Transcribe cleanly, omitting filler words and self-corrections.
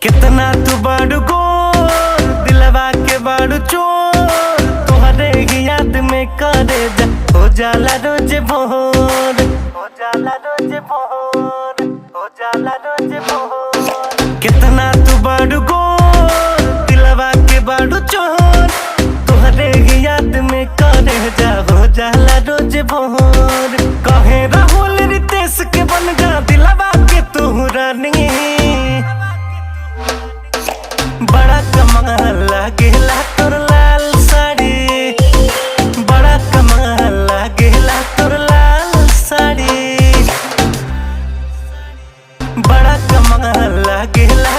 कितना तू बाड़ू गोर दिलवा के बाड़ू चोर तुहरे ही याद में करे जा हो जाला रोज भोर हो जाला रोज भोर हो जाला रोज भोर। कितना तू बाड़ू गोर दिलवा के बाड़ू चोर तुहरे ही याद में करे जा हो जाला रोज भोर। कहे राहुल रितेश के बन जा दिलवा के तू रानी बड़ा कमाल लागेला तोर लाल साड़ी बड़ा कमाल लागेला तोर लाल साड़ी बड़ा कमाल लागेला।